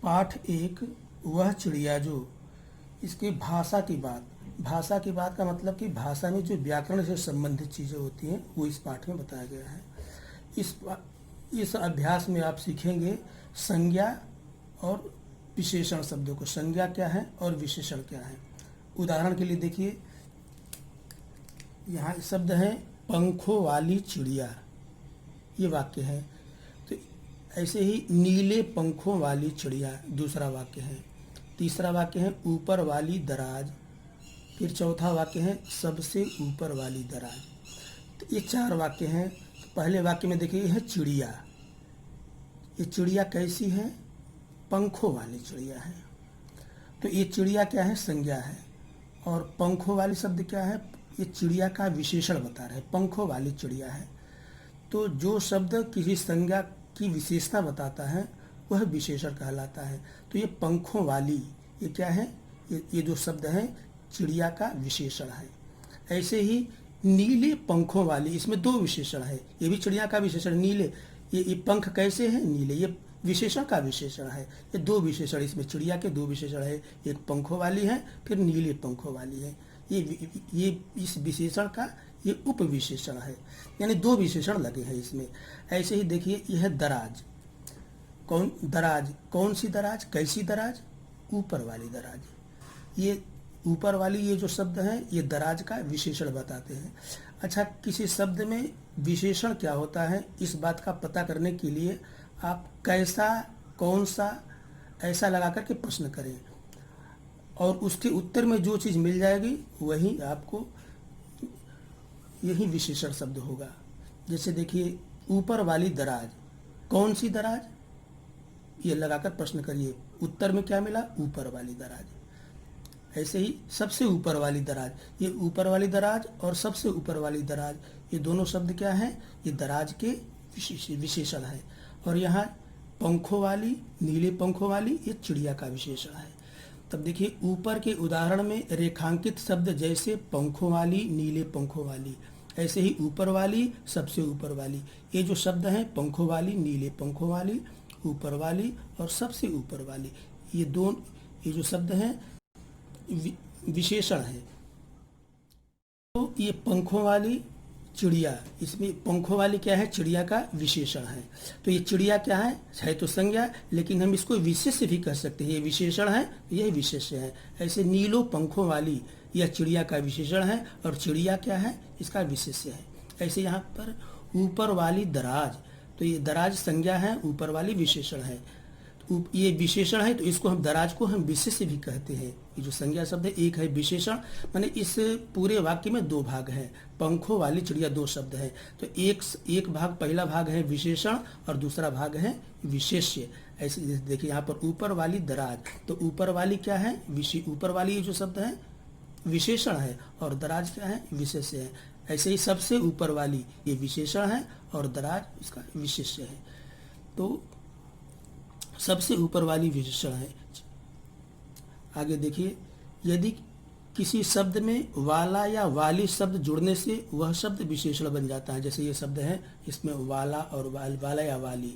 पाठ एक, वह चिड़िया जो। इसकी भाषा की बात का मतलब कि भाषा में जो व्याकरण से संबंधित चीज़ें होती हैं वो इस पाठ में बताया गया है। इस अभ्यास में आप सीखेंगे संज्ञा और विशेषण शब्दों को। संज्ञा क्या है और विशेषण क्या है। उदाहरण के लिए देखिए, यहाँ शब्द है पंखों वाली चिड़िया, ये वाक्य है। तो ऐसे ही नीले पंखों वाली चिड़िया दूसरा वाक्य है। तीसरा वाक्य है ऊपर वाली दराज। फिर चौथा वाक्य है सबसे ऊपर वाली दराज। तो ये 4 वाक्य हैं। तो पहले वाक्य में देखिए, यह है चिड़िया। ये चिड़िया कैसी है? पंखों वाली चिड़िया है। तो ये चिड़िया क्या है? संज्ञा है। और पंखों वाली शब्द क्या है? ये चिड़िया का विशेषण बता रहे हैं। पंखों वाली चिड़िया है। तो जो शब्द किसी संज्ञा की विशेषता बताता है वह विशेषण कहलाता है। तो ये पंखों वाली, ये क्या है? ये जो शब्द है चिड़िया का विशेषण है। ऐसे ही नीले पंखों वाली, इसमें 2 विशेषण है। ये भी चिड़िया का विशेषण, नीले। ये पंख कैसे हैं? नीले। ये विशेषण का विशेषण है। ये 2 विशेषण, इसमें चिड़िया के 2 विशेषण है। एक पंखों वाली है, फिर नीले पंखों वाली है। ये इस विशेषण का ये उप विशेषण है, यानी 2 विशेषण लगे हैं इसमें। ऐसे ही देखिए, यह दराज। दराज कौन सी दराज? कैसी दराज? ऊपर वाली दराज। ये ऊपर वाली, ये जो शब्द है ये दराज का विशेषण बताते हैं। अच्छा, किसी शब्द में विशेषण क्या होता है इस बात का पता करने के लिए आप कैसा, कौन सा, ऐसा लगा करके प्रश्न करें और उसके उत्तर में जो चीज़ मिल जाएगी वही आपको, यही विशेषण शब्द होगा। जैसे देखिए, ऊपर वाली दराज, कौन सी दराज? ये लगाकर प्रश्न करिए, उत्तर में क्या मिला? ऊपर वाली दराज। ऐसे ही सबसे ऊपर वाली दराज, ये ऊपर वाली दराज और सबसे ऊपर वाली दराज, ये दोनों शब्द क्या है? ये दराज के विशेषण है। और यहाँ पंखों वाली, नीले पंखों वाली, ये चिड़िया का विशेषण है। तब देखिए, ऊपर के उदाहरण में रेखांकित शब्द जैसे पंखों वाली, नीले पंखों वाली, ऐसे ही ऊपर वाली, सबसे ऊपर वाली, ये जो शब्द हैं पंखों वाली, नीले पंखों वाली, ऊपर वाली और सबसे ऊपर वाली, ये जो शब्द हैं विशेषण है। तो ये पंखों वाली चिड़िया, इसमें पंखों वाली क्या है? चिड़िया का विशेषण है। तो ये चिड़िया क्या है तो संज्ञा, लेकिन हम इसको विशेष्य भी कह सकते हैं। ये विशेषण है, ये विशेष्य है। ऐसे नीलो पंखों वाली, यह चिड़िया का विशेषण है और चिड़िया क्या है? इसका विशेष्य है। ऐसे यहाँ पर ऊपर वाली दराज, तो ये दराज संज्ञा है, ऊपर वाली विशेषण है। ये विशेषण है तो इसको हम, दराज को हम विशेष्य भी कहते हैं। ये जो संज्ञा शब्द है, एक है विशेषण, माने इस पूरे वाक्य में 2 भाग हैं। पंखों वाली चिड़िया 2 शब्द है। तो एक भाग, पहला भाग है विशेषण और दूसरा भाग है विशेष्य। ऐसे देखिए, यहाँ पर ऊपर वाली दराज, तो ऊपर वाली क्या है? ऊपर वाली ये जो शब्द है विशेषण है और दराज क्या है? विशेष्य है। ऐसे ही सबसे ऊपर वाली, ये विशेषण है और दराज इसका विशेष्य है। तो सबसे ऊपर वाली विशेषण है। आगे देखिए, यदि किसी शब्द में वाला या वाली शब्द जुड़ने से वह शब्द विशेषण बन जाता है। जैसे ये शब्द है, इसमें वाला और वाला या वाली,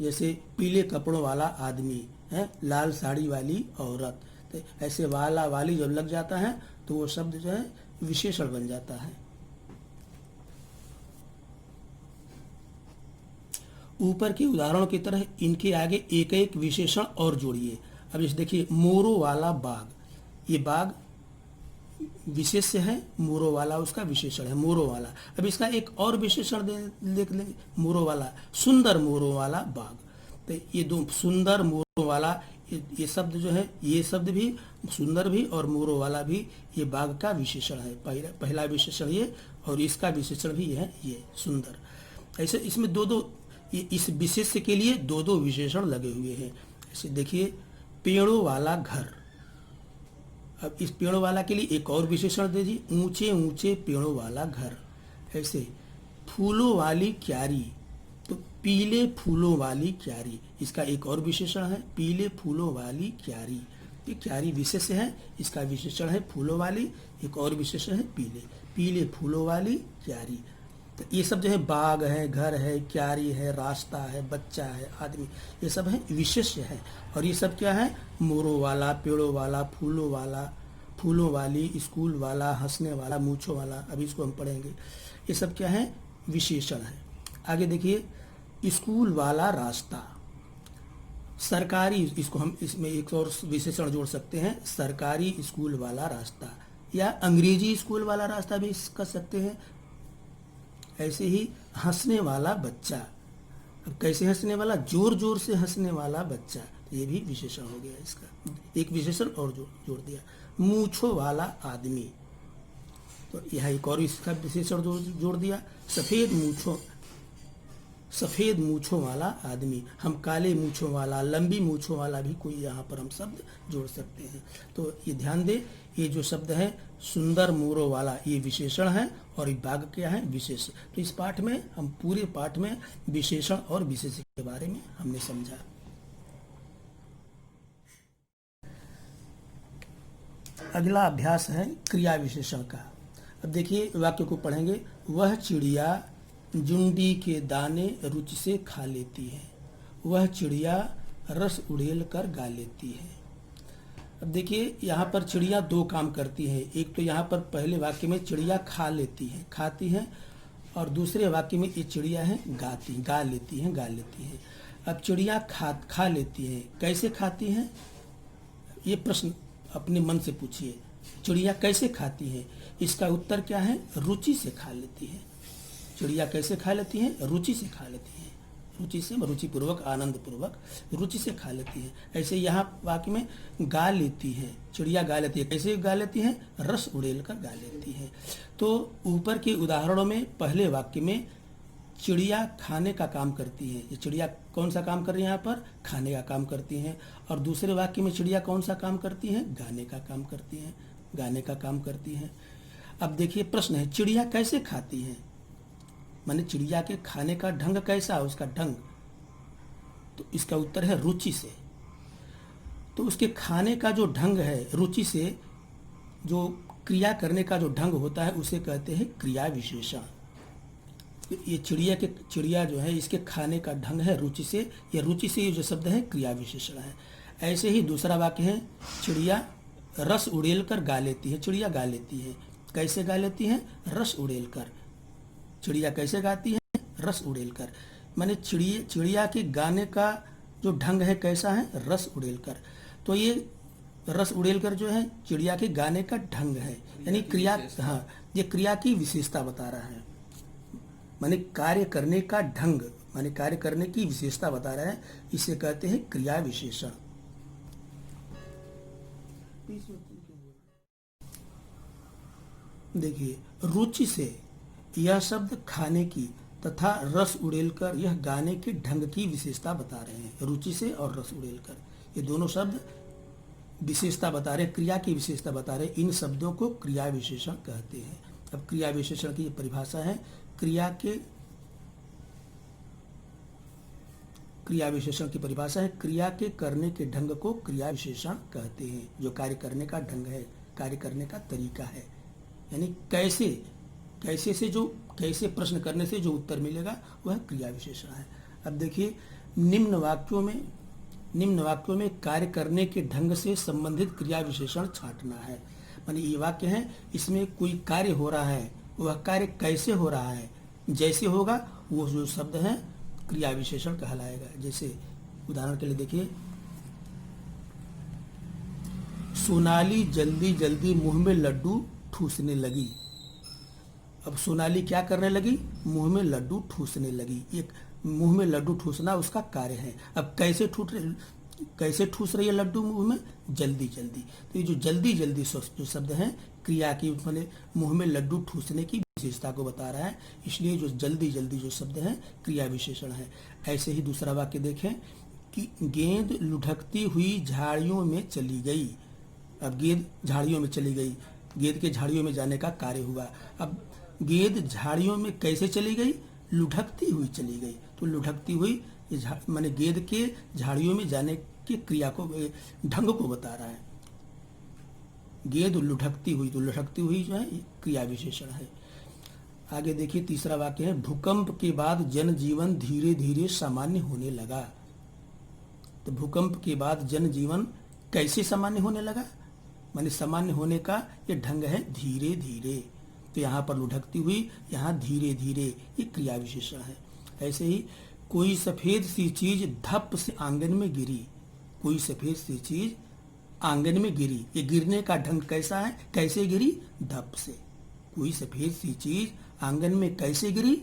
जैसे पीले कपड़ों वाला आदमी है, लाल साड़ी वाली औरत। तो ऐसे वाला वाली जब लग जाता है तो वो शब्द जो है विशेषण बन जाता है। ऊपर के उदाहरणों की तरह इनके आगे एक एक विशेषण और जोड़िए। अब इस देखिए, मोरो वाला बाग, ये बाग विशेष्य है, मोरो वाला उसका विशेषण है, मोरो वाला। अब इसका एक और विशेषण देख लेंगे, मोरो वाला, सुंदर मोरो वाला बाग। तो ये 2, सुंदर मोरो वाला, ये शब्द जो है, ये शब्द भी सुंदर भी और मोरो वाला भी ये बाग का विशेषण है। पहला विशेषण ये और इसका विशेषण भी है ये सुंदर। ऐसे इसमें 2-2, इस विशेष्य के लिए 2-2 विशेषण लगे हुए हैं। ऐसे देखिए, पेड़ों वाला घर। अब इस पेड़ों वाला के लिए एक और विशेषण दे दी, ऊंचे ऊंचे पेड़ों वाला घर। ऐसे फूलों वाली क्यारी, तो पीले फूलों वाली क्यारी, इसका एक और विशेषण है, पीले फूलों वाली क्यारी। ये क्यारी विशेष्य है, इसका विशेषण है फूलों वाली, एक और विशेषण है पीले, पीले फूलों वाली क्यारी। तो ये सब जो है बाग है, घर है, क्यारी है, रास्ता है, बच्चा है, आदमी, ये सब है विशेष्य है। और ये सब क्या है? मोरों वाला, पेड़ों वाला, फूलों वाला, फूलों वाली, स्कूल वाला, हंसने वाला, मूछों वाला, अभी इसको हम पढ़ेंगे। ये सब क्या है? विशेषण है। आगे देखिए, स्कूल वाला रास्ता, सरकारी, इसको हम इसमें एक और विशेषण जोड़ सकते हैं, सरकारी स्कूल वाला रास्ता, या अंग्रेजी स्कूल वाला रास्ता भी कर सकते हैं। ऐसे ही हंसने वाला बच्चा, अब कैसे हंसने वाला? जोर जोर से हंसने वाला बच्चा, ये भी विशेषण हो गया। इसका एक विशेषण और जोड़ दिया। मूछों वाला आदमी, तो यह एक और इसका विशेषण जोड़ दिया। सफेद मूछों वाला आदमी, हम काले मूछों वाला, लंबी मूछों वाला भी कोई यहाँ पर हम शब्द जोड़ सकते हैं। तो ये ध्यान दे, ये जो शब्द है सुंदर मोरों वाला, ये विशेषण है, और ये भाग क्या है? विशेष। तो इस पाठ में हम पूरे पाठ में विशेषण और विशेषण के बारे में हमने समझा। अगला अभ्यास है क्रिया विशेषण का। अब देखिए वाक्य को पढ़ेंगे। वह चिड़िया जुंडी के दाने रुचि से खा लेती है, वह चिड़िया रस उड़ेल कर गा लेती है। अब देखिए यहाँ पर चिड़िया दो काम करती है। एक तो यहाँ पर पहले वाक्य में चिड़िया खा लेती है, खाती है, और दूसरे वाक्य में ये चिड़िया है गा लेती है। अब चिड़िया खा लेती है, कैसे खाती है? ये प्रश्न अपने मन से पूछिए, चिड़िया कैसे खाती है? इसका उत्तर क्या है? रुचि से खा लेती है। चिड़िया कैसे खा लेती है? रुचि से खा लेती है। रुचि से, रुचिपूर्वक, आनंद पूर्वक, रुचि से खा लेती है। ऐसे यहाँ वाक्य में गा लेती है, चिड़िया गा लेती है, कैसे गा लेती है? रस उड़ेल कर गा लेती है। तो ऊपर के उदाहरणों में पहले वाक्य में चिड़िया खाने का काम करती है। ये चिड़िया कौन सा काम कर रही है? यहाँ पर खाने का काम करती है। और दूसरे वाक्य में चिड़िया कौन सा काम करती है? गाने का काम करती है। अब देखिए प्रश्न है, चिड़िया कैसे खाती है? माने चिड़िया के खाने का ढंग कैसा है? उसका ढंग, तो इसका उत्तर है रुचि से। तो उसके खाने का जो ढंग है, रुचि से जो क्रिया करने का जो ढंग होता है, उसे कहते हैं क्रिया विशेषण। ये चिड़िया जो है, इसके खाने का ढंग है रुचि से, या रुचि से ये जो शब्द है क्रिया विशेषण है। ऐसे ही दूसरा वाक्य है, चिड़िया रस उड़ेल कर गा लेती है। चिड़िया गा लेती है, कैसे गा लेती है? रस उड़ेल कर। चिड़िया कैसे गाती है? रस उड़ेल कर। माने चिड़िया के गाने का जो ढंग है कैसा है? रस उड़ेल कर। तो ये रस उड़ेल कर जो है चिड़िया के गाने का ढंग है, यानी क्रिया, हाँ, ये क्रिया की विशेषता बता रहा है। माने कार्य करने का ढंग, माने कार्य करने की विशेषता बता रहा है, इसे कहते हैं क्रिया विशेषण। देखिए, रुचि से यह शब्द खाने की तथा रस उड़ेलकर यह गाने के ढंग की विशेषता बता रहे हैं। रुचि से और रस उड़ेलकर ये दोनों शब्द विशेषता बता रहे, क्रिया की विशेषता बता रहे। इन शब्दों को क्रिया विशेषण कहते हैं। अब क्रिया विशेषण की परिभाषा है, क्रिया विशेषण की परिभाषा है, क्रिया के करने के ढंग को क्रिया विशेषण कहते हैं। जो कार्य करने का ढंग है, कार्य करने का तरीका है, यानी कैसे प्रश्न करने से जो उत्तर मिलेगा वह क्रिया विशेषण है। अब देखिए, निम्न वाक्यों में कार्य करने के ढंग से संबंधित क्रिया विशेषण छांटना है। माने ये वाक्य है, इसमें कोई कार्य हो रहा है, वह कार्य कैसे हो रहा है, जैसे होगा वो जो शब्द है क्रिया विशेषण कहलाएगा। जैसे उदाहरण के लिए देखिए, सोनाली जल्दी जल्दी मुंह में लड्डू ठूसने लगी। अब सोनाली क्या करने लगी? मुंह में लड्डू ठूसने लगी। एक मुंह में लड्डू ठूसना उसका कार्य है। अब कैसे ठूस रही है लड्डू मुंह में? जल्दी जल्दी। तो ये जो जल्दी जल्दी जो शब्द है क्रिया की, मैंने मुंह में लड्डू ठूसने की विशेषता को बता रहा है, इसलिए जो जल्दी जल्दी जो शब्द है क्रिया विशेषण है। ऐसे ही दूसरा वाक्य देखें कि गेंद लुढ़कती हुई झाड़ियों में चली गई। अब गेंद झाड़ियों में चली गई, गेंद के झाड़ियों में जाने का कार्य हुआ। अब गेंद झाड़ियों में कैसे चली गई? लुढ़कती हुई चली गई। तो लुढ़कती हुई माने गेंद के झाड़ियों में जाने की क्रिया को, ढंग को बता रहा है। गेंद लुढ़कती हुई, तो लुढ़कती हुई जो है क्रिया विशेषण है। आगे देखिए तीसरा वाक्य है, भूकंप के बाद जनजीवन धीरे धीरे सामान्य होने लगा। तो भूकंप के बाद जनजीवन कैसे सामान्य होने लगा, माने सामान्य होने का ये ढंग है धीरे धीरे। तो यहाँ पर लुढ़कती हुई, यहाँ धीरे धीरे, ये क्रिया विशेषण है। ऐसे ही कोई सफेद सी चीज धप से आंगन में गिरी, कोई सफेद सी चीज आंगन में गिरी, ये गिरने का ढंग कैसा है, कैसे गिरी, धप से। कोई सफेद सी चीज आंगन में कैसे गिरी,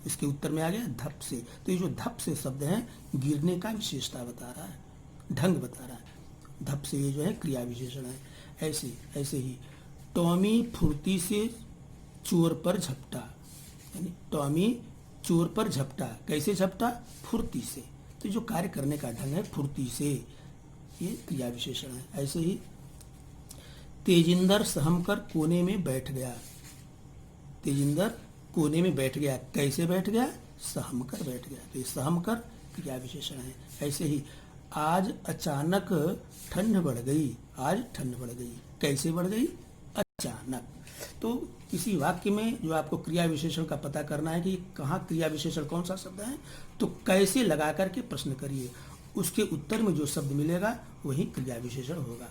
इसके उत्तर में आ गया धप से। तो ये जो धप से शब्द है गिरने का विशेषता बता रहा है, ढंग बता रहा है। धप से ये जो है क्रिया विशेषण है। ऐसे ही टॉमी फुर्ती से चोर पर झपटा, यानी टॉमी चोर पर झपटा, कैसे झपटा, फुर्ती से। तो जो कार्य करने का ढंग है फुर्ती से, ये क्रिया विशेषण है। ऐसे ही तेजिंदर सहम कर कोने में बैठ गया, तेजिंदर कोने में बैठ गया, कैसे बैठ गया, सहम कर बैठ गया। तो ये सहम कर क्रिया विशेषण है। ऐसे ही आज अचानक ठंड बढ़ गई, आज ठंड बढ़ गई, कैसे बढ़ गई, अचानक। तो किसी वाक्य में जो आपको क्रिया विशेषण का पता करना है कि कहाँ क्रिया विशेषण कौन सा शब्द है, तो कैसे लगा करके प्रश्न करिए, उसके उत्तर में जो शब्द मिलेगा वही क्रिया विशेषण होगा।